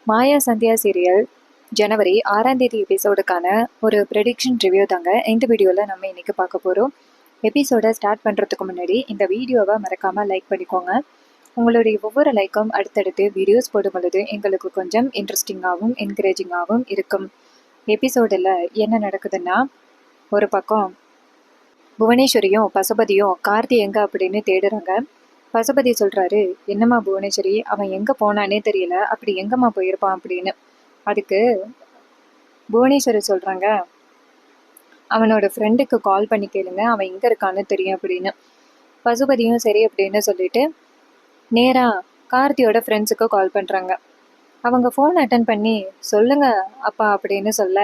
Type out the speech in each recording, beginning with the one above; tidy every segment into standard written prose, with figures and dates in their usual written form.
மாயா Sandhya serial ஜனவரி 6ஆம் தேதி எபிசோடுக்கான ஒரு ப்ரெடிக்ஷன் ரிவ்யூ தாங்க இந்த வீடியோவில் நம்ம இன்னைக்கு பார்க்க போகிறோம். எபிசோடை ஸ்டார்ட் பண்ணுறதுக்கு முன்னாடி இந்த வீடியோவை மறக்காமல் லைக் பண்ணிக்கோங்க. உங்களுடைய ஒவ்வொரு லைக்கும் அடுத்தடுத்து வீடியோஸ் போடும் பொழுது எங்களுக்கு கொஞ்சம் இன்ட்ரெஸ்டிங்காகவும் என்கரேஜிங்காகவும் இருக்கும். எபிசோடில் என்ன நடக்குதுன்னா, ஒரு பக்கம் புவனேஸ்வரியும் பசுபதியும் கார்த்தி எங்க அப்படின்னு தேடுறாங்க. பசுபதி சொல்றாரு, என்னம்மா புவனேஸ்வரி, அவன் எங்க போனானே தெரியல, அப்படி எங்கம்மா போயிருப்பான் அப்படின்னு. அதுக்கு புவனேஸ்வரி சொல்றாங்க, அவனோட ஃப்ரெண்டுக்கு கால் பண்ணி கேளுங்க, அவன் எங்க இருக்கான்னு தெரியும் அப்படின்னு. பசுபதியும் சரி அப்படின்னு சொல்லிட்டு நேரா கார்த்தியோட ஃப்ரெண்ட்ஸுக்கு கால் பண்றாங்க. அவங்க ஃபோன் அட்டன் பண்ணி சொல்லுங்க அப்பா அப்படின்னு சொல்ல,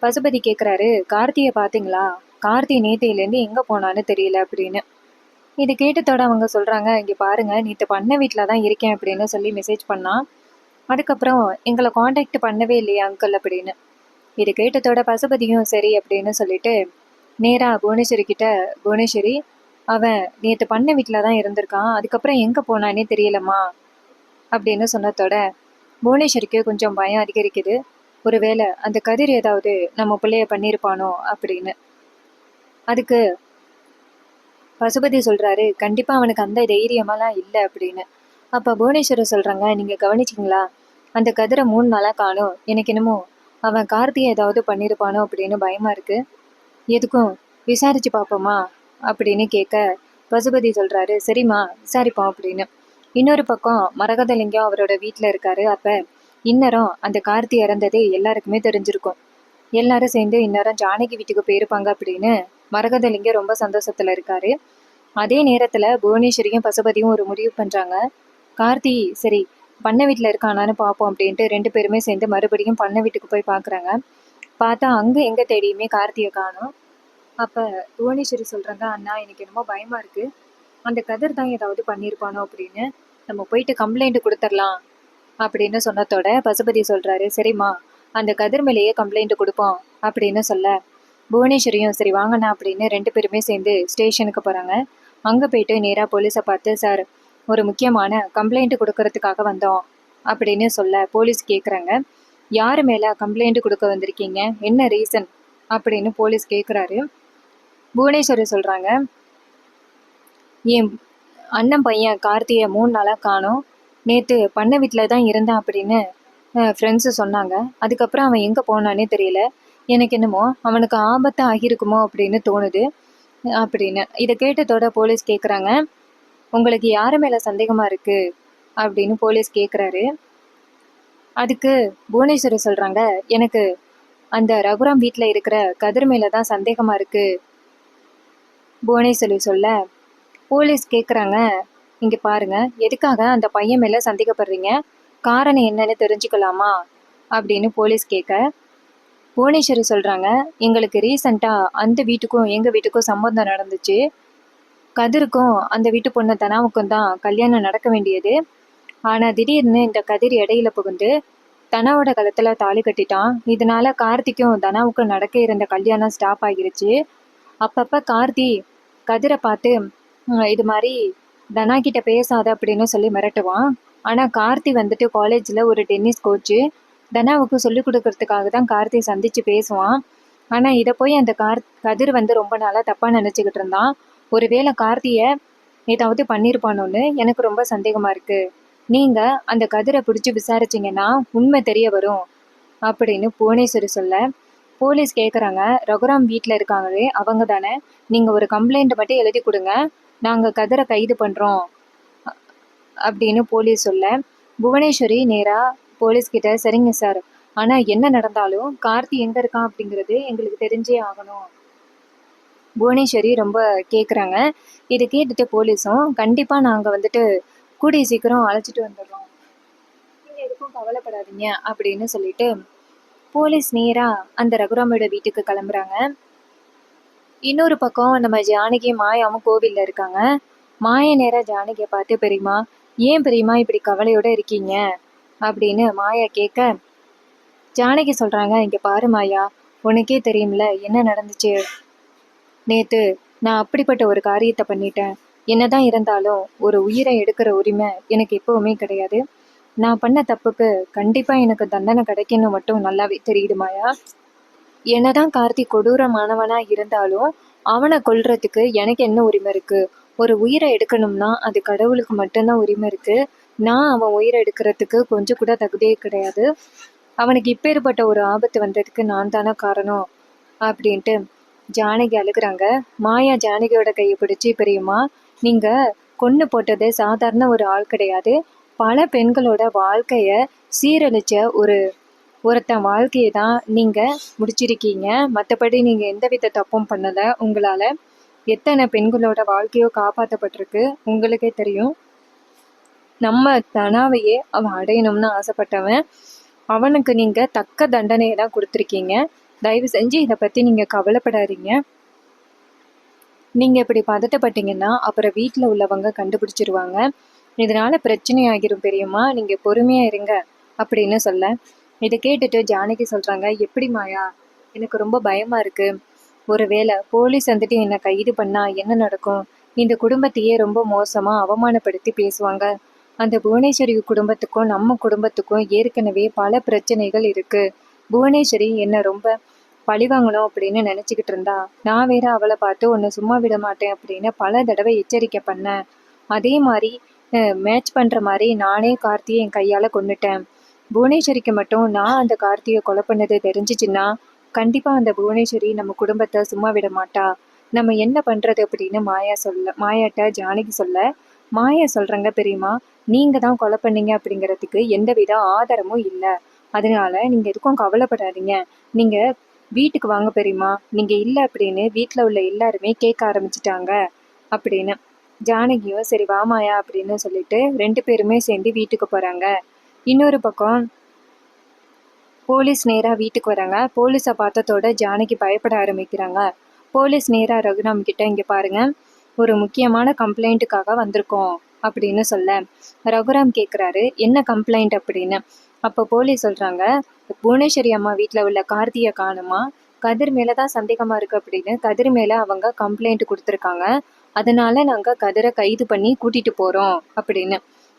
பசுபதி கேட்குறாரு, கார்த்தியை பார்த்தீங்களா, கார்த்தி நேத்தையிலேருந்து எங்கே போனான்னு தெரியல அப்படின்னு. இது கேட்டதோட அவங்க சொல்கிறாங்க, இங்கே பாருங்க, நேற்று பண்ண வீட்டில் தான் இருக்கேன் அப்படின்னு சொல்லி மெசேஜ் பண்ணான். அதுக்கப்புறம் எங்களை காண்டாக்ட் பண்ணவே இல்லையா அங்கிள் அப்படின்னு. இது கேட்டதோட பசுபதியும் சரி அப்படின்னு சொல்லிட்டு நேராக புவனேஸ்வரி கிட்ட, புவனேஸ்வரி, அவன் நேற்று பண்ண வீட்டில் தான் இருந்திருக்கான், அதுக்கப்புறம் எங்கே போனானே தெரியலம்மா அப்படின்னு சொன்னதோட புவனேஸ்வரிக்கு கொஞ்சம் பயம் அதிகரிக்குது. ஒருவேளை அந்த கதிர் ஏதாவது நம்ம பிள்ளைய பண்ணியிருப்பானோ அப்படின்னு. அதுக்கு பசுபதி சொல்றாரு, கண்டிப்பா அவனுக்கு அந்த தைரியமெல்லாம் இல்லை அப்படின்னு. அப்ப புவனேஸ்வரி சொல்றாங்க, நீங்க கவனிச்சிங்களா, அந்த கதிரை 3 நாளா காணும், எனக்கு என்னமோ அவன் கார்த்தியை ஏதாவது பண்ணியிருப்பானோ அப்படின்னு பயமா இருக்கு, எதுக்கும் விசாரிச்சு பார்ப்போமா அப்படின்னு கேட்க, பசுபதி சொல்றாரு, சரிம்மா விசாரிப்போம் அப்படின்னு. இன்னொரு பக்கம் மரகதலிங்கம் அவரோட வீட்டில் இருக்காரு. அப்ப இந்நேரம் அந்த கார்த்தி இறந்தது எல்லாருக்குமே தெரிஞ்சிருக்கும். எல்லாரும் சேர்ந்து இந்நேரம் ஜானகி வீட்டுக்கு போயிருப்பாங்க அப்படின்னு மரகதலிங்கம் ரொம்ப சந்தோஷத்துல இருக்காரு. அதே நேரத்துல புவனேஸ்வரியும் பசுபதியும் ஒரு முடிவு பண்றாங்க. கார்த்தி சரி பண்ண வீட்டுல இருக்கானான்னு பார்ப்போம் அப்படின்ட்டு 2 பேருமே சேர்ந்து மறுபடியும் பண்ண வீட்டுக்கு போய் பாக்குறாங்க. பார்த்தா அங்க எங்க தேடியுமே கார்த்தியை காணோம். அப்ப புவனேஸ்வரி சொல்றாங்க, அண்ணா எனக்கு என்னமோ பயமா இருக்கு, அந்த கதிர் தான் ஏதாவது பண்ணியிருப்பானோ அப்படின்னு, நம்ம போயிட்டு கம்ப்ளைண்ட் கொடுத்துடலாம் அப்படின்னு சொன்னதோட பசுபதி சொல்றாரு, சரிம்மா அந்த கதிர் மேலேயே கம்ப்ளைண்ட் கொடுப்போம் அப்படின்னு சொல்ல, புவனேஸ்வரியும் சரி வாங்கண்ணா அப்படின்னு 2 பேருமே சேர்ந்து ஸ்டேஷனுக்கு போறாங்க. அங்க போயிட்டு நேரா போலீஸை பார்த்து, சார் ஒரு முக்கியமான கம்ப்ளைண்ட் கொடுக்கறதுக்காக வந்தோம் அப்படின்னு சொல்ல, போலீஸ் கேட்குறாங்க, யாரு மேல கம்ப்ளைண்ட் கொடுக்க வந்திருக்கீங்க, என்ன ரீசன் அப்படின்னு போலீஸ் கேட்குறாரு. புவனேஸ்வரி சொல்றாங்க, என் அண்ணன் பையன் கார்த்தியை 3 நாளாக காணோம், நேற்று பண்ண வீட்டில் தான் இருந்தான் அப்படின்னு ஃப்ரெண்ட்ஸு சொன்னாங்க, அதுக்கப்புறம் அவன் எங்கே போனானே தெரியல, எனக்கு என்னமோ அவனுக்கு ஆபத்து ஆகியிருக்குமோ அப்படின்னு தோணுது அப்படின்னு. இதை கேட்டதோட போலீஸ் கேட்குறாங்க, உங்களுக்கு யார் மேலே சந்தேகமாக இருக்குது அப்படின்னு போலீஸ் கேட்குறாரு. அதுக்கு புவனேஸ்வரி சொல்கிறாங்க, எனக்கு அந்த ரகுராம் வீட்டில் இருக்கிற கதிர் மேலே தான் சந்தேகமாக இருக்குது புவனேஸ்வரி சொல்ல, போலீஸ் கேட்குறாங்க, இங்கே பாருங்க, எதுக்காக அந்த பையன் மேலே சந்தேகப்படுறீங்க, காரணம் என்னன்னு தெரிஞ்சுக்கலாமா அப்படின்னு போலீஸ் கேட்க, புவனேஸ்வரி சொல்கிறாங்க, எங்களுக்கு ரீசண்டாக அந்த வீட்டுக்கும் எங்கள் வீட்டுக்கும் சம்பந்தம் நடந்துச்சு, கதிருக்கும் அந்த வீட்டு பொண்ணு தனாவுக்கும் தான் கல்யாணம் நடக்க வேண்டியது, ஆனால் திடீர்னு இந்த கதிர் இடையில புகுந்து தனாவோட கழுத்தில் தாலி கட்டிட்டான், இதனால கார்த்திக்கும் தனாவுக்கும் நடக்க இருந்த கல்யாணம் ஸ்டாப் ஆகிருச்சு. அப்பப்போ கார்த்தி கதிரை பார்த்து இது மாதிரி தனா கிட்ட பேசாத அப்படின்னு சொல்லி மிரட்டுவான். ஆனால் கார்த்தி வந்துட்டு காலேஜில் ஒரு டென்னிஸ் கோச்சு, தனாவுக்கு சொல்லிக் கொடுக்கறதுக்காக தான் கார்த்தி சந்திச்சு பேசுவான். ஆனால் இதை போய் அந்த கதிர் வந்து ரொம்ப நாளாக தப்பாக நினச்சிக்கிட்டு இருந்தான். ஒருவேளை கார்த்தியை ஏதாவது பண்ணியிருப்பானோன்னு எனக்கு ரொம்ப சந்தேகமாக இருக்குது, நீங்கள் அந்த கதிரை பிடிச்சி விசாரிச்சிங்கன்னா உண்மை தெரிய வரும் அப்படின்னு புவனேஸ்வரி சொல்ல, போலீஸ் கேட்குறாங்க, ரகுராம் வீட்டில் இருக்காங்களே அவங்க தானே, நீங்கள் ஒரு கம்ப்ளைண்ட் மட்டும் எழுதி கொடுங்க, நாங்கள் கதிரை கைது பண்ணுறோம் அப்படின்னு போலீஸ் சொல்ல, புவனேஸ்வரி நேராக போலீஸ்கிட்ட, சரிங்க சார், ஆனால் என்ன நடந்தாலும் கார்த்தி எங்கே இருக்கான் அப்படிங்கிறது எங்களுக்கு தெரிஞ்சே ஆகணும் புவனேஸ்வரி ரொம்ப கேட்குறாங்க. இதை கேட்டுட்டு போலீஸும், கண்டிப்பாக நாங்கள் வந்துட்டு கூடிய சீக்கிரம் அழைச்சிட்டு வந்துடுறோம், நீங்கள் எதுக்கும் கவலைப்படாதீங்க அப்படின்னு சொல்லிட்டு போலீஸ் நேராக அந்த ரகுராமோட வீட்டுக்கு கிளம்புறாங்க. இன்னொரு பக்கம் நம்ம ஜானகி மாயாவும் கோவிலில் இருக்காங்க. மாயா நேராக ஜானகியை பார்த்து, பெரியம்மா ஏன் பெரியம்மா இப்படி கவலையோடு இருக்கீங்க அப்படின்னு மாயா கேட்க, ஜானகி சொல்கிறாங்க, இங்கே பாரு மாயா, உனக்கே தெரியும்ல என்ன நடந்துச்சு, நேற்று நான் அப்படிப்பட்ட ஒரு காரியத்தை பண்ணிட்டேன், என்னதான் இருந்தாலும் ஒரு உயிரை எடுக்கிற உரிமை எனக்கு எப்பவுமே கிடையாது, நான் பண்ண தப்புக்கு கண்டிப்பா எனக்கு தண்டனை கிடைக்கும்னு மட்டும் நல்லாவே தெரியுது மாயா. என்னதான் கார்த்திக் கொடூரமானவனா இருந்தாலும் அவனை கொல்றதுக்கு எனக்கு என்ன உரிமை இருக்கு? ஒரு உயிரை எடுக்கணும்னா அது கடவுளுக்கு மட்டும்தான் உரிமை இருக்கு. நான் அவன் உயிரை எடுக்கிறதுக்கு கொஞ்சம் கூட தகுதியே கிடையாது. அவனுக்கு இப்பேற்பட்ட ஒரு ஆபத்து வந்ததுக்கு நான் தானே காரணம் அப்படின்ட்டு ஜானகி அழுகுறாங்க. மாயா ஜானகியோட கையை பிடிச்சி, பெரியம்மா நீங்க கொன்னு போட்டது சாதாரண ஒரு ஆள் கிடையாது. பல பெண்களோட வாழ்க்கைய சீரழிச்ச ஒருத்தன் வாழ்க்கையை தான் நீங்க முடிச்சிருக்கீங்க. மற்றபடி நீங்க எந்தவித தப்பும் பண்ணல. உங்களால எத்தனை பெண்களோட வாழ்க்கையோ காப்பாற்றப்பட்டிருக்கு உங்களுக்கே தெரியும். நம்ம தனாவையே அவன் அடையணும்னு ஆசைப்பட்டவன். அவனுக்கு நீங்க தக்க தண்டனையை தான் கொடுத்துருக்கீங்க. தயவு செஞ்சு இதை பத்தி நீங்க கவலைப்படாதீங்க. நீங்க இப்படி பதட்டப்பட்டீங்கன்னா அப்புறம் வீட்டில் உள்ளவங்க கண்டுபிடிச்சிருவாங்க. இதனால பிரச்சனை ஆகிரும் பெரியம்மா. நீங்க பொறுமையா இருங்க அப்படின்னு சொல்ல, இதை கேட்டுட்டு ஜானகி சொல்றாங்க, எப்படி மாயா, எனக்கு ரொம்ப பயமா இருக்கு. ஒருவேளை போலீஸ் வந்துட்டு என்னை கைது பண்ணா என்ன நடக்கும்? இந்த குடும்பத்தையே ரொம்ப மோசமா அவமானப்படுத்தி பேசுவாங்க. அந்த புவனேஸ்வரி குடும்பத்துக்கும் நம்ம குடும்பத்துக்கும் ஏற்கனவே பல பிரச்சனைகள் இருக்கு. புவனேஸ்வரி என்ன ரொம்ப பழிவாங்கணும் அப்படின்னு நினைச்சுக்கிட்டு இருந்தா. நான் வேற அவளை பார்த்து உன்னை சும்மா விட மாட்டேன் அப்படின்னு பல தடவை எச்சரிக்கை பண்ணேன். அதே மாதிரி மேட்ச் பண்ற மாதிரி நானே கார்த்தியை என் கையால கொன்னுட்டேன். புவனேஸ்வரிக்கு மட்டும் நான் அந்த கார்த்தியை கொலை பண்ணது தெரிஞ்சிச்சுன்னா கண்டிப்பா அந்த புவனேஸ்வரி நம்ம குடும்பத்தை சும்மா விட மாட்டா. நம்ம என்ன பண்றது அப்படின்னு மாயாட்ட ஜானகி சொல்ல, மாயா சொல்றாங்க, பெரியம்மா நீங்க தான் கொலை பண்ணீங்க அப்படிங்கிறதுக்கு எந்தவித ஆதாரமும் இல்லை. அதனால நீங்க எதுக்கும் கவலைப்படாதீங்க. நீங்க வீட்டுக்கு வாங்க பெரியம்மா. நீங்க இல்லை அப்படின்னு வீட்டில் உள்ள எல்லாருமே கேட்க ஆரம்பிச்சிட்டாங்க அப்படின்னு. ஜானகியும் சரி வாமாயா அப்படின்னு சொல்லிட்டு 2 பேருமே சேர்ந்து வீட்டுக்கு போறாங்க. இன்னொரு பக்கம் போலீஸ் நேரா வீட்டுக்கு வராங்க. போலீஸை பார்த்ததோட ஜானகி பயப்பட ஆரம்பிக்கிறாங்க. போலீஸ் நேரா ரகுராம் கிட்ட, இங்க பாருங்க, ஒரு முக்கியமான கம்ப்ளைண்ட்டுக்காக வந்திருக்கோம் அப்படின்னு சொல்ல, ரகுராம் கேட்குறாரு என்ன கம்ப்ளைண்ட் அப்படின்னு. அப்போ போலீஸ் சொல்றாங்க, புவனேஸ்வரி அம்மா வீட்டில் உள்ள கார்த்தியை காணுமா, கதிர் மேலே தான் சந்தேகமாக இருக்குது அப்படின்னு கதிர் மேலே அவங்க கம்ப்ளைண்ட் கொடுத்துருக்காங்க. அதனால நாங்கள் கதிரை கைது பண்ணி கூட்டிகிட்டு போகிறோம் அப்படின்னு.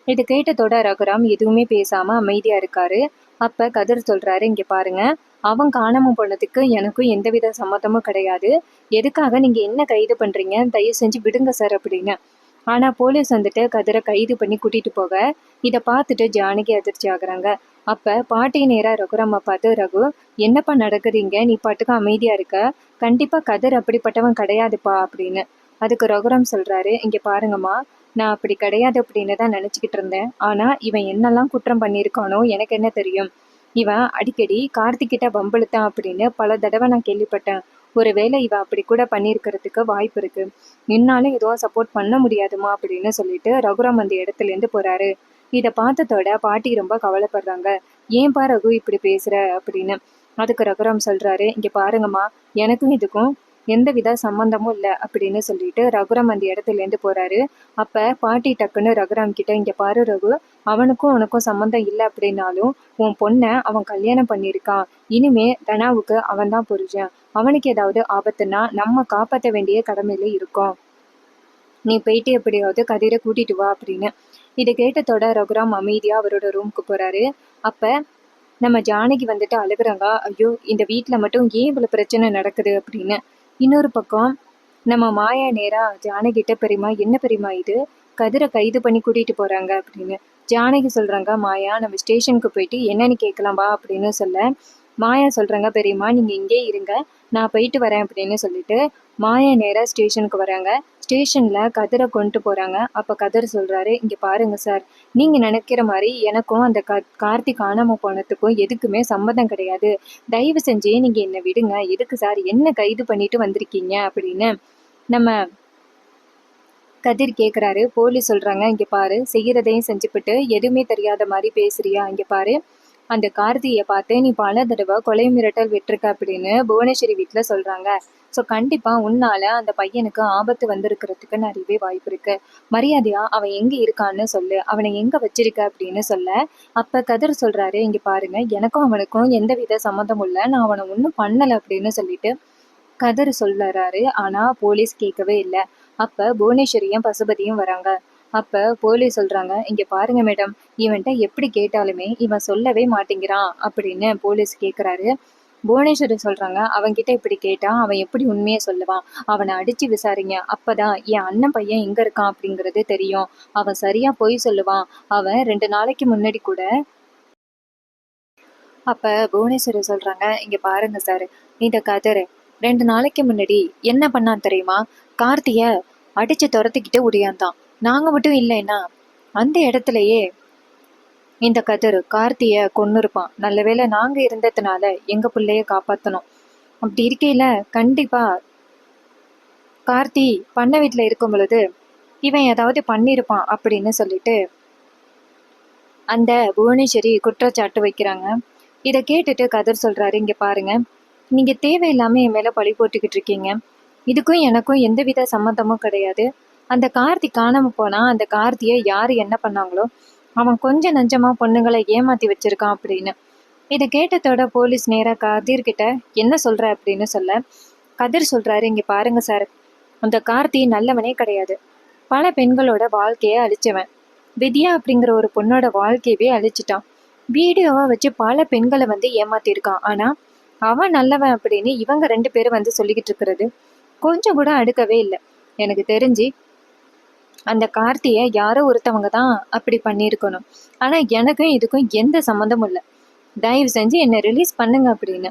இது கேட்டதோட ரகுராம் எதுவுமே பேசாமல் அமைதியாக இருக்காரு. அப்போ கதிர் சொல்கிறாரு, இங்கே பாருங்க, அவன் காணாமல் போனதுக்கு எனக்கும் எந்தவித சம்மதமும் கிடையாது. எதுக்காக நீங்கள் என்ன கைது பண்ணுறீங்க, தயவு செஞ்சு விடுங்க சார் அப்படின்னு. ஆனால் போலீஸ் வந்துட்டு கதிரை கைது பண்ணி கூட்டிகிட்டு போக இதை பார்த்துட்டு ஜானகி அதிர்ச்சி ஆகுறாங்க. அப்போ பாட்டி நேராக ரகுராமை பார்த்து, ரகு என்னப்பா நடக்குதுங்க, நீ பாட்டுக்கு அமைதியாக இருக்க, கண்டிப்பாக கதிர் அப்படிப்பட்டவன் கிடையாதுப்பா அப்படின்னு. அதுக்கு ரகுராம் சொல்கிறாரு, இங்கே பாருங்கம்மா, நான் அப்படி கிடையாது அப்படின்னு தான் நினச்சிக்கிட்டு இருந்தேன். ஆனால் இவன் என்னெல்லாம் குற்றம் பண்ணியிருக்கானோ எனக்கு என்ன தெரியும். இவன் அடிக்கடி கார்த்திக்கிட்ட வம்பிழுத்தான் அப்படின்னு பல தடவை நான் கேள்விப்பட்டேன். ஒருவேளை இவன் அப்படி கூட பண்ணியிருக்கிறதுக்கு வாய்ப்பு இருக்கு. என்னாலும் எதுவும் சப்போர்ட் பண்ண முடியாதுமா அப்படின்னு சொல்லிட்டு ரகுராம் அந்த இடத்துலேருந்து போறாரு. இதை பார்த்ததோட பாட்டி ரொம்ப கவலைப்படுறாங்க. ஏன்பா ரகு இப்படி பேசுற அப்படின்னு. அதுக்கு ரகுராம் சொல்றாரு, இங்க பாருங்கம்மா, எனக்கும் இதுக்கும் எந்தவித சம்பந்தமும் இல்லை அப்படின்னு சொல்லிட்டு ரகுராம் அந்த இடத்துலேருந்து போறாரு. அப்ப பாட்டி டக்குன்னு ரகுராம் கிட்ட, இங்க பாரு ரகு, அவனுக்கும் உனக்கும் சம்மந்தம் இல்லை அப்படின்னாலும் உன் பொண்ணை அவன் கல்யாணம் பண்ணியிருக்கான். இனிமே தனாவுக்கு அவன் தான் புரிஞ்சேன். அவனுக்கு ஏதாவது ஆபத்துன்னா நம்ம காப்பாற்ற வேண்டிய கடமையில இருக்கோம். நீ போயிட்டு எப்படியாவது கதிரை கூட்டிட்டு வா அப்படின்னு. இதை கேட்டதோட ரகுராம் அமைதியா அவரோட ரூமுக்கு போறாரு. அப்ப நம்ம ஜானகி வந்துட்டு அழுகுறாங்க, ஐயோ இந்த வீட்டில் மட்டும் ஏன் இவ்வளோ பிரச்சனை நடக்குது அப்படின்னு. இன்னொரு பக்கம் நம்ம மாயா நேரா ஜானகிட்ட, பெரியம்மா என்ன பெரியம்மா இது, கதிரை கைது பண்ணி கூட்டிட்டு போறாங்க அப்படின்னு. ஜானகி சொல்றாங்க, மாயா நம்ம ஸ்டேஷனுக்கு போயிட்டு என்னன்னு கேட்கலாம் வா அப்படின்னு சொல்ல, மாயா சொல்றாங்க, பெரியம்மா நீங்க இங்கே இருங்க, நான் போயிட்டு வரேன் அப்படின்னு சொல்லிட்டு மாயா நேரா ஸ்டேஷனுக்கு வராங்க. ஸ்டேஷன்ல கதிரை கொண்டு போறாங்க. அப்ப கதிர் சொல்றாரு, இங்க பாருங்க சார், நீங்க நினைக்கிற மாதிரி எனக்கும் அந்த கார்த்திக் காணாம போனதுக்கும் எதுக்குமே சம்மதம் கிடையாது. தயவு செஞ்சு நீங்க என்னை விடுங்க. எதுக்கு சார் என்ன கைது பண்ணிட்டு வந்திருக்கீங்க அப்படின்னு நம்ம கதிர் கேட்குறாரு. போலீஸ் சொல்றாங்க, இங்க பாரு, செய்யறதையும் செஞ்சுக்கிட்டு எதுவுமே தெரியாத மாதிரி பேசுறியா, இங்க பாரு, அந்த கார்த்தியை பார்த்து நீ பல தடவை கொலை மிரட்டல் விட்டுருக்க அப்படின்னு புவனேஸ்வரி வீட்டில் சொல்றாங்க. ஸோ கண்டிப்பா உன்னால அந்த பையனுக்கு ஆபத்து வந்திருக்கிறதுக்கு நிறையவே வாய்ப்பு இருக்கு. மரியாதையா அவன் எங்க இருக்கான்னு சொல்லு, அவனை எங்க வச்சிருக்க அப்படின்னு சொல்ல, அப்ப கதிர் சொல்றாரு, இங்க பாருங்க, எனக்கும் அவனுக்கும் எந்தவித சம்மந்தமும் இல்லை, நான் அவனை ஒன்றும் பண்ணலை அப்படின்னு சொல்லிட்டு கதிர் சொல்லுறாரு. ஆனா போலீஸ் கேட்கவே இல்லை. அப்ப புவனேஸ்வரியும் பசுபதியும் வராங்க. அப்ப போலீஸ் சொல்றாங்க, இங்க பாருங்க மேடம், இவன்ட்ட எப்படி கேட்டாலுமே இவன் சொல்லவே மாட்டேங்கிறான் அப்படின்னு போலீஸ் கேக்குறாரு. புவனேஸ்வரி சொல்றாங்க, அவன்கிட்ட இப்படி கேட்டா அவன் எப்படி உண்மையை சொல்லுவான்? அவனை அடிச்சு விசாரிங்க, அப்பதான் என் அண்ணன் பையன் எங்க இருக்கான் அப்படிங்கறது தெரியும். அவன் சரியா பொய் சொல்லுவான். அவன் 2 நாளைக்கு முன்னாடி கூட. அப்ப புவனேஸ்வரி சொல்றாங்க, இங்க பாருங்க சார், இந்த கதிர் 2 நாளைக்கு முன்னாடி என்ன பண்ணான் தெரியுமா? கார்த்திய அடிச்சு துரத்திக்கிட்டு ஓடியாந்தான். நாங்க மட்டும் இல்லைன்னா அந்த இடத்துலயே இந்த கதிர் கார்த்திய கொன்னுருப்பான். நல்ல வேளை நாங்க இருந்ததுனால எங்க பிள்ளைய காப்பாத்தணும். அப்படி இருக்கையில கண்டிப்பா கார்த்தி பண்ண வீட்டுல இருக்கும் பொழுது இவன் ஏதாவது பண்ணிருப்பான் அப்படின்னு சொல்லிட்டு அந்த புவனேஸ்வரி குற்றச்சாட்டு வைக்கிறாங்க. இதை கேட்டுட்டு கதிர் சொல்றாரு, இங்க பாருங்க, நீங்க தேவையில்லாம என் மேல பழி போட்டுக்கிட்டு இருக்கீங்க. இதுக்கும் எனக்கும் எந்தவித சம்மந்தமும் கிடையாது. அந்த கார்த்தி காணாம போனா அந்த கார்த்திய யாரு என்ன பண்ணாங்களோ அவன் கொஞ்சம் நஞ்சமா பொண்ணுங்களை ஏமாத்தி வச்சிருக்கான் அப்படின்னு. இதை கேட்டதோட போலீஸ் நேரா கதிர் கிட்ட என்ன சொல்ற அப்படின்னு சொல்ல, கதிர் சொல்றாரு, இங்க பாருங்க சார், அந்த கார்த்தி நல்லவனே கிடையாது. பல பெண்களோட வாழ்க்கைய அழிச்சவன். வித்யா அப்படிங்கிற ஒரு பொண்ணோட வாழ்க்கையவே அழிச்சிட்டான். வீடியோவா வச்சு பல பெண்களை ஏமாத்திருக்கான். ஆனா அவன் நல்லவன் அப்படின்னு இவங்க 2 பேரும் சொல்லிக்கிட்டு இருக்கிறது கொஞ்சம் கூட அடுக்கவே இல்லை. எனக்கு தெரிஞ்சு அந்த கார்த்திய யாரோ ஒருத்தவங்க தான் அப்படி பண்ணியிருக்கணும். ஆனா எனக்கும் இதுக்கும் எந்த சம்மந்தமும் இல்லை. தயவு செஞ்சு என்னை ரிலீஸ் பண்ணுங்க அப்படின்னு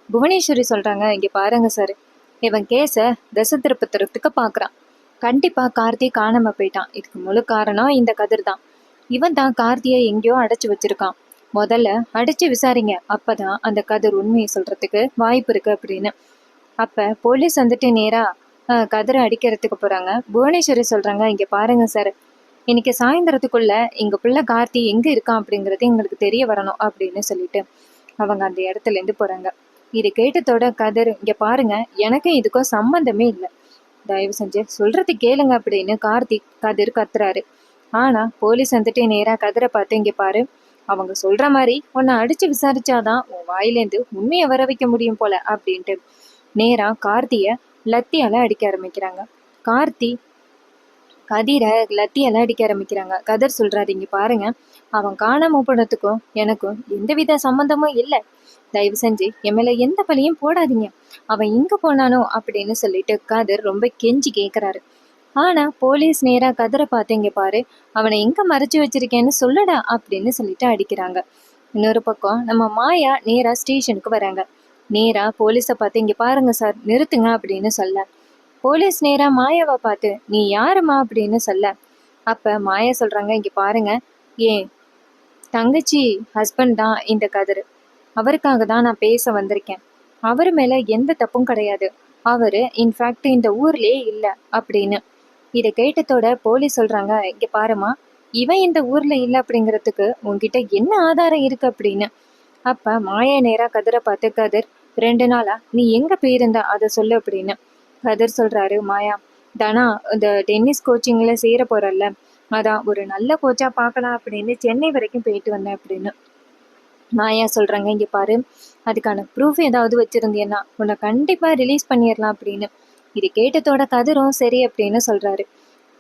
புவனேஸ்வரி சொல்றாங்க, இங்க பாருங்க சார், இவன் கேஸ திசை திருப்பத்துறதுக்கு பாக்குறான். கண்டிப்பா கார்த்தி காணாம போயிட்டான். இதுக்கு முழு காரணம் இந்த கதிர் தான். இவன் தான் கார்த்தியை எங்கேயோ அடைச்சு வச்சிருக்கான். முதல்ல அடிச்சு விசாரிங்க, அப்பதான் அந்த கதிர் உண்மையை சொல்றதுக்கு வாய்ப்பு இருக்கு அப்படின்னு. அப்ப போலீஸ் நேரா கதிரை அடிக்கிறதுக்கு போறாங்க. புவனேஸ்வரி சொல்றாங்க, இங்க பாருங்க சார், இன்னைக்கு சாயந்தரத்துக்குள்ள எங்க பிள்ளை கார்த்தி எங்க இருக்கான் அப்படிங்கறது எங்களுக்கு தெரிய வரணும் அப்படின்னு சொல்லிட்டு அவங்க அந்த இடத்துல இருந்து போறாங்க. இது கேட்டதோட கதிர், இங்க பாருங்க, எனக்கும் இதுக்கும் சம்பந்தமே இல்லை, தயவு செஞ்சு சொல்றது கேளுங்க அப்படின்னு கதிர் கத்துறாரு. ஆனா போலீஸ் நேரா கதிரை பார்த்து, இங்க பாரு, அவங்க சொல்ற மாதிரி உன்னை அடிச்சு விசாரிச்சாதான் உன் வாயிலேந்து உண்மையை வர வைக்க முடியும் போல அப்படின்ட்டு நேரா கார்த்திய லத்தியால அடிக்க ஆரம்பிக்கிறாங்க. கார்த்தி கதிரை லத்தியால அடிக்க ஆரம்பிக்கிறாங்க. கதிர் சொல்றாரு, இங்க பாருங்க, அவன் காணாம போனதுக்கும் எனக்கும் எந்தவித சம்பந்தமும் இல்லை. தயவு செஞ்சு என் மேல எந்த பழியும் போடாதீங்க. அவன் எங்க போனானோ அப்படின்னு சொல்லிட்டு கதிர் ரொம்ப கெஞ்சி கேக்குறாரு. ஆனா போலீஸ் நேரா கதிரை பார்த்து, இங்க பாரு, அவனை எங்க மறைச்சு வச்சிருக்கேன்னு சொல்லடா அப்படின்னு சொல்லிட்டு அடிக்கிறாங்க. இன்னொரு பக்கம் நம்ம மாயா நேரா ஸ்டேஷனுக்கு வராங்க. நேரா போலீஸை பார்த்து, இங்க பாருங்க சார், நிறுத்துங்க அப்படின்னு சொல்ல, போலீஸ் நேரா மாயாவை பார்த்து, நீ யாருமா அப்படின்னு சொல்ல, அப்ப மாயா சொல்றாங்க, இங்க பாருங்க, ஏன் தங்கச்சி ஹஸ்பண்ட் தான் இந்த கதிர். அவருக்காக தான் நான் பேச வந்திருக்கேன். அவர் மேல எந்த தப்பும் கிடையாது. அவரு இன்ஃபேக்ட் இந்த ஊர்லயே இல்லை அப்படின்னு. இதை கேட்டதோட போலீஸ் சொல்றாங்க, இங்க பாருமா, இவன் இந்த ஊர்ல இல்லை அப்படிங்கிறதுக்கு உன்கிட்ட என்ன ஆதாரம் இருக்கு அப்படின்னு. அப்ப மாயா நேரா கதிரை பார்த்து, கதிர், 2 நாளா நீ எங்க போயிருந்த அதை சொல்லு அப்படின்னு. கதிர் சொல்றாரு, மாயா, தானா இந்த டென்னிஸ் கோச்சிங்ல சேர போறல்ல, அதான் ஒரு நல்ல கோச்சா பார்க்கலாம் அப்படின்னு சென்னை வரைக்கும் போயிட்டு வந்தேன் அப்படின்னு. மாயா சொல்றாங்க, இங்க பாரு, அதுக்கான ப்ரூஃப் ஏதாவது வச்சிருந்தேன்னா உன்னை கண்டிப்பா ரிலீஸ் பண்ணிடலாம் அப்படின்னு. இது கேட்டதோட கதிரும் சரி அப்படின்னு சொல்றாரு.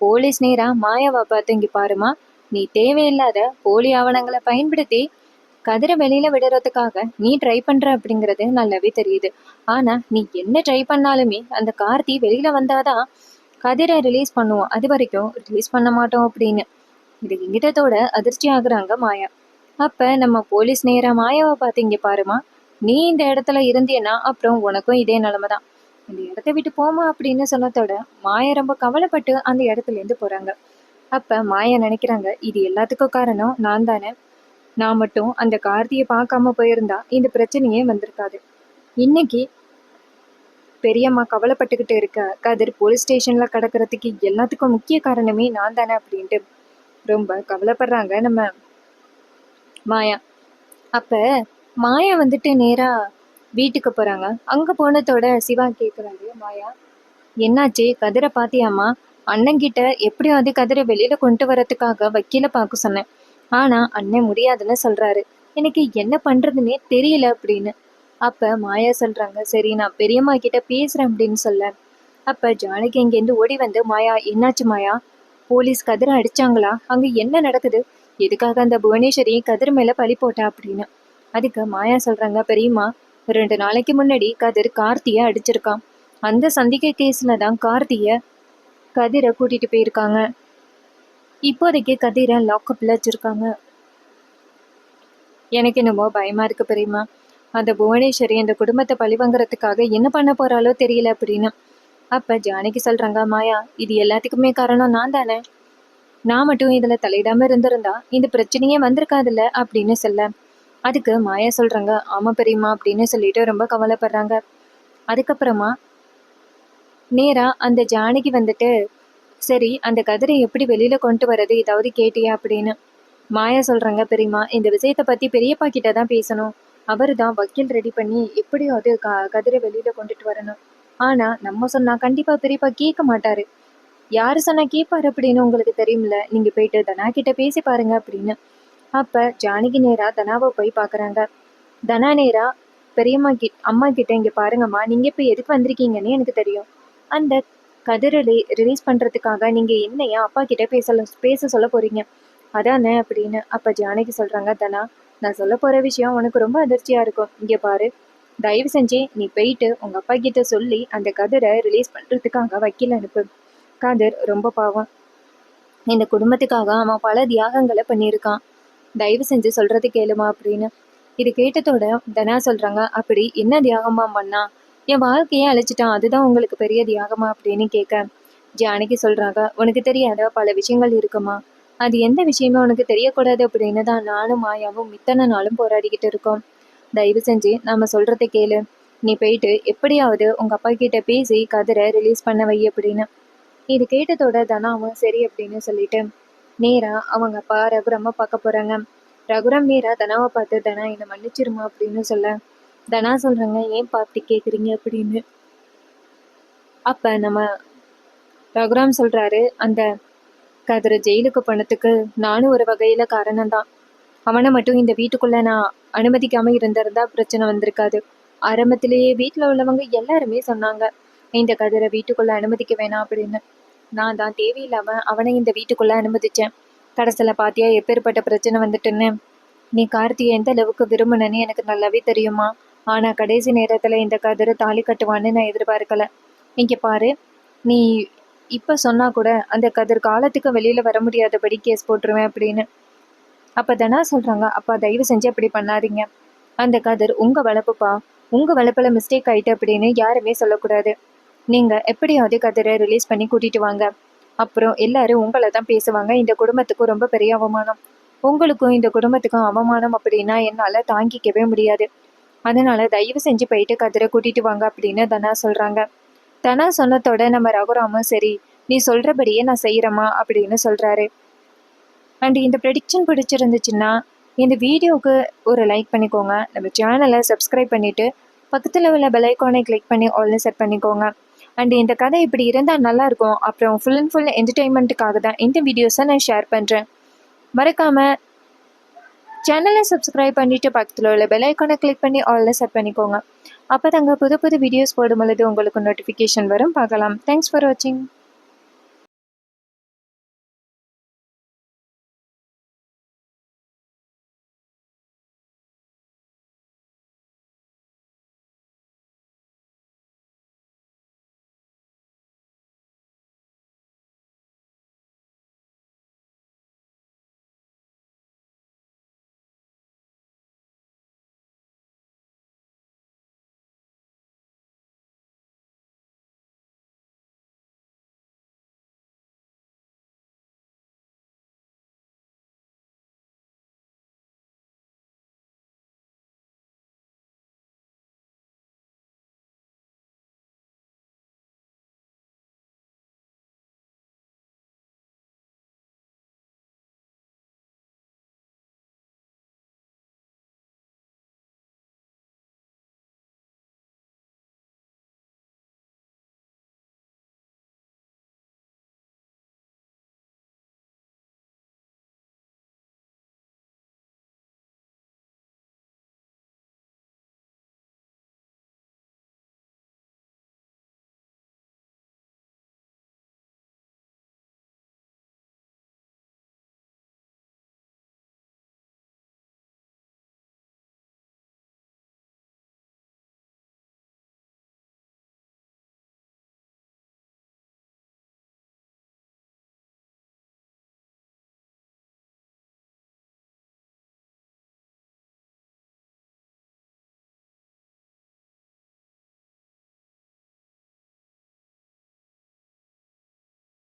போலீஸ் நேரா மாயாவை பார்த்து, இங்க பாருமா, நீ தேவையில்லாத போலி ஆவணங்களை பயன்படுத்தி கதிரை வெளியில விடுறதுக்காக நீ ட்ரை பண்ற அப்படிங்கிறது நல்லாவே தெரியுது. ஆனா நீ என்ன ட்ரை பண்ணாலுமே அந்த கார்த்தி வெளியில வந்தாதான் கதிரை ரிலீஸ் பண்ணுவோம், அது வரைக்கும் ரிலீஸ் பண்ண மாட்டோம் அப்படின்னு. இது இங்கிட்டத்தோட அதிர்ச்சி ஆகுறாங்க மாயா. அப்ப நம்ம போலீஸ் நேரா மாயாவை பார்த்து, இங்க பாருமா, நீ இந்த இடத்துல இருந்தேன்னா அப்புறம் உனக்கும் இதே நிலைமைதான். இந்த இடத்த விட்டு போமா அப்படின்னு சொன்னதோட மாயா ரொம்ப கவலைப்பட்டு அந்த இடத்துல இருந்து போறாங்க. அப்ப மாயா நினைக்கிறாங்க, இது எல்லாத்துக்கும் காரணம் நான் தானே. நான் மட்டும் அந்த கார்த்தியை பார்க்காம போயிருந்தா இந்த பிரச்சனையே வந்திருக்காது. இன்னைக்கு பெரியம்மா கவலைப்பட்டுக்கிட்டு இருக்க கதிர் போலீஸ் ஸ்டேஷன்ல கிடக்கிறதுக்கு எல்லாத்துக்கும் முக்கிய காரணமே நான் தானே அப்படின்ட்டு ரொம்ப கவலைப்படுறாங்க நம்ம மாயா. அப்ப மாயா நேரா வீட்டுக்கு போறாங்க. அங்க போனதோட சிவா கேக்குறாரு, மாயா என்னாச்சு, கதிரை பாத்தியாமா? அண்ணன்கிட்ட எப்படியாவது கதிரை வெளியில கொண்டு வரதுக்காக வக்கீல பார்க்க சொன்னேன். ஆனா அண்ணன் முடியாதுன்னு சொல்றாரு. எனக்கு என்ன பண்றதுன்னே தெரியல அப்படின்னு. அப்ப மாயா சொல்றாங்க, சரி நான் பெரியம்மா கிட்ட பேசுறேன் அப்படின்னு சொல்ல, அப்ப ஜானகி இங்கேருந்து ஓடி வந்து, மாயா என்னாச்சு மாயா, போலீஸ் கதிரை அடிச்சாங்களா? அங்க என்ன நடக்குது? எதுக்காக அந்த புவனேஸ்வரி கதிர் மேல பழி போட்டா அப்படின்னு. அதுக்கு மாயா சொல்றாங்க, பெரியம்மா 2 நாளைக்கு முன்னாடி கதிர் கார்த்திய அடிச்சிருக்கான். அந்த சந்திக்க கேஸ்ல தான் கார்த்திய கதிரை கூட்டிட்டு போயிருக்காங்க. இப்போதைக்கு கதிரை லாக்அப்ல வச்சிருக்காங்க. எனக்கு என்னமோ பயமா இருக்கு பெரியம்மா. அந்த புவனேஸ்வரி அந்த குடும்பத்தை பழிவாங்கறதுக்காக என்ன பண்ண போறாளோ தெரியல அப்படின்னு. அப்ப ஜானகி சொல்றாங்க, மாயா இது எல்லாத்துக்குமே காரணம் நான் தானே. நான் மட்டும் இதுல தலையிடாம இருந்திருந்தா இந்த பிரச்சனையே வந்திருக்காதுல்ல அப்படின்னு சொல்ல. அதுக்கு மாயா சொல்றாங்க, ஆமா பெரியம்மா அப்படின்னு சொல்லிட்டு ரொம்ப கவலைப்படுறாங்க. அதுக்கப்புறமா நேரா அந்த ஜானகி வந்துட்டு, சரி அந்த கதிரை எப்படி வெளியில கொண்டு வர்றது, ஏதாவது கேட்டியா அப்படின்னு. மாயா சொல்றாங்க, பெரியம்மா இந்த விஷயத்த பத்தி பெரியப்பா கிட்ட தான் பேசணும். அவரு தான் வக்கீல் ரெடி பண்ணி எப்படியாவது கதிரை வெளியில கொண்டுட்டு வரணும். ஆனா நம்ம சொன்னா கண்டிப்பா பெரியப்பா கேட்க மாட்டாரு. யாரு சொன்னா கேட்பாரு அப்படின்னு உங்களுக்கு தெரியும்ல, நீங்க போயிட்டு தனா கிட்ட பேசி பாருங்க அப்படின்னு. அப்ப ஜானகி நேரா தனாவை போய் பாக்குறாங்க. தனா நேரா பெரியம்மா அம்மா கிட்ட, இங்க பாருங்கம்மா, நீங்க இப்ப எதுக்கு வந்திருக்கீங்கன்னு எனக்கு தெரியும். அந்த கதிரை ரிலீஸ் பண்றதுக்காக நீங்க என்னையா அப்பா கிட்ட பேச சொல்ல போறீங்க அதானே அப்படின்னு. அப்ப ஜானகி சொல்றாங்க, தனா நான் சொல்ல போற விஷயம் உனக்கு ரொம்ப அதிர்ச்சியா இருக்கும். இங்க பாரு, தயவு செஞ்சு நீ போயிட்டு உங்க அப்பா கிட்ட சொல்லி அந்த கதிரை ரிலீஸ் பண்றதுக்காக வக்கீல் அனுப்பு. கதிர் ரொம்ப பாவம். இந்த குடும்பத்துக்காக அவன் பல தியாகங்களை பண்ணியிருக்கான். தயவு செஞ்சு சொல்றது கேளுமா அப்படின்னு. இது கேட்டதோட தனா சொல்றாங்க, அப்படி என்ன தியாகமா பண்ணா? என் வாழ்க்கையே அழைச்சிட்டான், அதுதான் உங்களுக்கு பெரிய தியாகமா அப்படின்னு கேட்க, ஜானகி சொல்றாங்க, உனக்கு தெரியாத பல விஷயங்கள் இருக்குமா? அது எந்த விஷயமே உனக்கு தெரியக்கூடாது அப்படின்னு தான் நானும் மாயாவும் இத்தனை நாளும் போராடிக்கிட்டு இருக்கோம். தயவு செஞ்சு நாம சொல்றதை கேளு. நீ போயிட்டு எப்படியாவது உங்க அப்பா கிட்ட பேசி கதிரை ரிலீஸ் பண்ண வை அப்படின்னு. இது கேட்டதோட தனாவும் சரி அப்படின்னு சொல்லிட்டு நேரா அவங்க அப்பா ரகுராம பார்க்க போறாங்க. ரகுராம் நேரா தனாவை பார்த்து, தனா என்னை மன்னிச்சிருமா அப்படின்னு சொல்ல, தனா சொல்றாங்க, ஏன் பார்த்து கேக்குறீங்க அப்படின்னு. அப்ப நம்ம ரகுராம் சொல்றாரு, அந்த கதிரை ஜெயிலுக்கு போனதுக்கு நானும் ஒரு வகையில காரணம்தான். அவனை மட்டும் இந்த வீட்டுக்குள்ள நான் அனுமதிக்காம இருந்திருந்தா பிரச்சனை வந்திருக்காது. ஆரம்பத்திலேயே வீட்டுல உள்ளவங்க எல்லாருமே சொன்னாங்க, இந்த கதிரை வீட்டுக்குள்ள அனுமதிக்க வேணாம் அப்படின்னு. நான் தான் தேவையில்லாம அவனை இந்த வீட்டுக்குள்ள அனுமதிச்சேன். கடைசியில பாத்தியா எப்பேற்பட்ட பிரச்சனை வந்துட்டுன்னு. நீ கார்த்தியை எந்த அளவுக்கு விரும்புனன்னு எனக்கு நல்லாவே தெரியுமா. ஆனா கடைசி நேரத்துல இந்த கதிரை தாலி கட்டுவான்னு நான் எதிர்பார்க்கல. இங்க பாரு, நீ இப்ப சொன்னா கூட அந்த கதிர் காலத்துக்கு வெளியில வர முடியாதபடி கேஸ் போட்டுருவேன் அப்படின்னு. அப்ப தனா சொல்றாங்க, அப்பா தயவு செஞ்சு அப்படி பண்ணாதீங்க. அந்த கதிர் உங்க வளர்ப்புப்பா, உங்க வளர்ப்புல மிஸ்டேக் ஆயிட்டு அப்படின்னு யாருமே சொல்லக்கூடாது. நீங்க எப்படியாவது கதிரை ரிலீஸ் பண்ணி கூட்டிட்டு வாங்க. அப்புறம் எல்லாரும் உங்களை தான் பேசுவாங்க. இந்த குடும்பத்துக்கும் ரொம்ப பெரிய அவமானம். உங்களுக்கும் இந்த குடும்பத்துக்கும் அவமானம் அப்படின்னா என்னால தாங்கிக்கவே முடியாது. அதனால தயவு செஞ்சு போயிட்டு கதிரை கூட்டிட்டு வாங்க அப்படின்னு தனா சொல்றாங்க. தனா சொன்னதோட நம்ம ரகுராமும் சரி, நீ சொல்றபடியே நான் செய்யறேம்மா அப்படின்னு சொல்றாரு. அண்ட் இந்த ப்ரெடிக்ஷன் பிடிச்சிருந்துச்சுன்னா இந்த வீடியோவுக்கு ஒரு லைக் பண்ணிக்கோங்க. நம்ம சேனலை சப்ஸ்கிரைப் பண்ணிட்டு பக்கத்தில் உள்ள பெல் ஐக்கானை கிளிக் பண்ணி ஆல்னு செட் பண்ணிக்கோங்க. அண்ட் இந்த கதை இப்படி இருந்தால் நல்லாயிருக்கும். அப்புறம் ஃபுல் அண்ட் ஃபுல் என்டர்டெயின்மெண்ட்டுக்காக தான் இந்த வீடியோஸை நான் ஷேர் பண்ணுறேன். மறக்காமல் சேனலை சப்ஸ்கிரைப் பண்ணிவிட்டு பக்கத்தில் உள்ள பெல் ஐக்கானை கிளிக் பண்ணி ஆல்னு செட் பண்ணிக்கோங்க. அப்போ தாங்க புது புது வீடியோஸ் போடும் பொழுது உங்களுக்கு நோட்டிஃபிகேஷன் வரும். பார்க்கலாம். தேங்க்ஸ் ஃபார் வாட்சிங்.